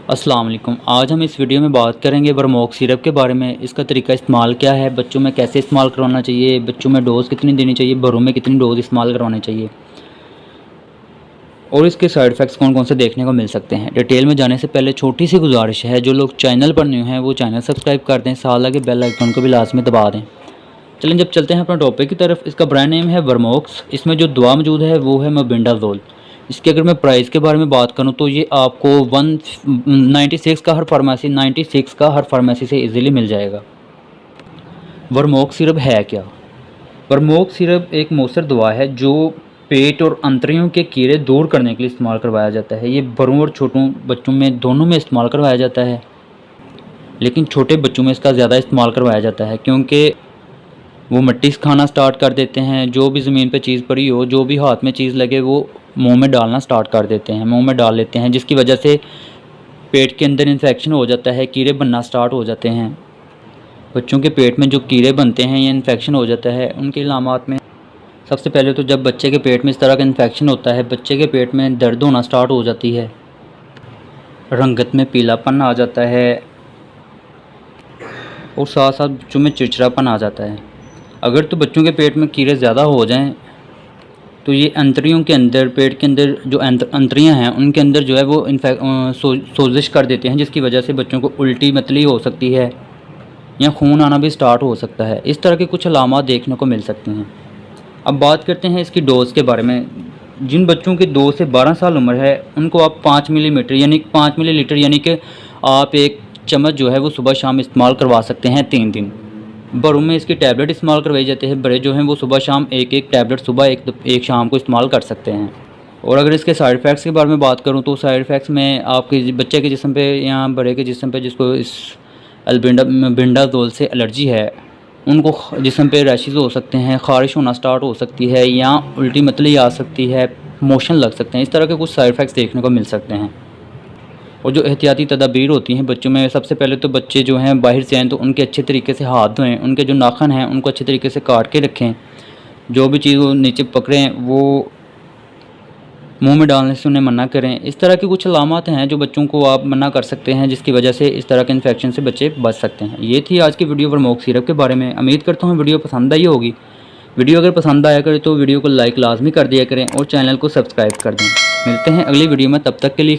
अस्सलाम वालेकुम। आज हम इस वीडियो में बात करेंगे वर्मोक सिरप के बारे में। इसका तरीका इस्तेमाल क्या है, बच्चों में कैसे इस्तेमाल करवाना चाहिए, बच्चों में डोज़ कितनी देनी चाहिए, बड़ों में कितनी डोज़ इस्तेमाल करवाने चाहिए और इसके साइड इफ़ेक्ट्स कौन कौन से देखने को मिल सकते हैं। डिटेल में जाने से पहले छोटी सी गुजारिश है, जो लोग चैनल पर न्यू हैं वो चैनल सब्सक्राइब कर दें, साथ लगे बेल आइकन को भी लाजमी दबा दें। चलें जब चलते हैं अपना टॉपिक की तरफ। इसका ब्रांड नेम है वर्मोक्स। इसमें जो दवा मौजूद है वो है मेबेंडाजोल। इसकी अगर मैं प्राइस के बारे में बात करूं तो ये आपको 196 का हर फार्मेसी से इजीली मिल जाएगा। वर्मोक सिरप है क्या? वर्मोक सिरप एक मौसर दवा है जो पेट और अंतड़ियों के कीड़े दूर करने के लिए इस्तेमाल करवाया जाता है। ये बड़ों और छोटों बच्चों में दोनों में इस्तेमाल करवाया जाता है, लेकिन छोटे बच्चों में इसका ज़्यादा इस्तेमाल करवाया जाता है क्योंकि वो मिट्टी से खाना स्टार्ट कर देते हैं। जो भी ज़मीन पे चीज़ पड़ी हो, जो भी हाथ में चीज़ लगे वो मुंह में डालना स्टार्ट कर देते हैं, मुंह में डाल लेते हैं, जिसकी वजह से पेट के अंदर इन्फेक्शन हो जाता है, कीड़े बनना स्टार्ट हो जाते हैं। बच्चों के पेट में जो कीड़े बनते हैं या इन्फेक्शन हो जाता है, उनके इलामात में सबसे पहले तो जब बच्चे के पेट में इस तरह का इन्फेक्शन होता है, बच्चे के पेट में दर्द होना स्टार्ट हो जाती है, रंगत में पीलापन आ जाता है और साथ साथ बच्चों में चिड़चिड़ापन आ जाता है। अगर तो बच्चों के पेट में कीड़े ज़्यादा हो जाएं तो ये अंतड़ियों के अंदर, पेट के अंदर जो अंतड़ियाँ हैं उनके अंदर जो है वो सोजिश कर देते हैं, जिसकी वजह से बच्चों को उल्टी मतली हो सकती है या खून आना भी स्टार्ट हो सकता है। इस तरह के कुछ अलामात देखने को मिल सकते हैं। अब बात करते हैं इसकी डोज़ के बारे में। जिन बच्चों की 2 से 12 साल उम्र है उनको आप 5 मिलीमीटर यानी 5 मिलीलीटर यानी कि आप एक चम्मच जो है वो सुबह शाम इस्तेमाल करवा सकते हैं 3 दिन। बड़ों में इसकी टैबलेट इस्तेमाल करवाई जाती है। बड़े जो हैं वो सुबह शाम एक एक टैबलेट सुबह एक शाम को इस्तेमाल कर सकते हैं। और अगर इसके साइड इफ़ेक्ट्स के बारे में बात करूं तो साइड इफ़ेक्ट्स में आपके बच्चे के जिस्म पे या बड़े के जिस्म पे जिसको इस अल्बेंडाजोल से एलर्जी है, उनको जिस्म पे रैशेज़ हो सकते हैं, ख़ारिश होना स्टार्ट हो सकती है या उल्टी मतली आ सकती है, मोशन लग सकते हैं। इस तरह के कुछ साइड इफ़ेक्ट्स देखने को मिल सकते हैं। और जो एहतियाती तदाबीर होती हैं बच्चों में, सबसे पहले तो बच्चे जो हैं बाहर से आएँ तो उनके अच्छे तरीके से हाथ धोएं, उनके जो नाखून हैं उनको अच्छे तरीके से काट के रखें, जो भी चीज़ वो नीचे पकड़ें वो मुंह में डालने से उन्हें मना करें। इस तरह की कुछ अलामात हैं जो बच्चों को आप मना कर सकते हैं, जिसकी वजह से इस तरह के इन्फेक्शन से बच्चे बच सकते हैं। ये थी आज की वीडियो वर्मोक सिरप के बारे में। उम्मीद करता हूँ वीडियो पसंद आई होगी। वीडियो अगर पसंद आया करे तो वीडियो को लाइक लाजमी कर दिया करें और चैनल को सब्सक्राइब कर दें। मिलते हैं अगली वीडियो में, तब तक के लिए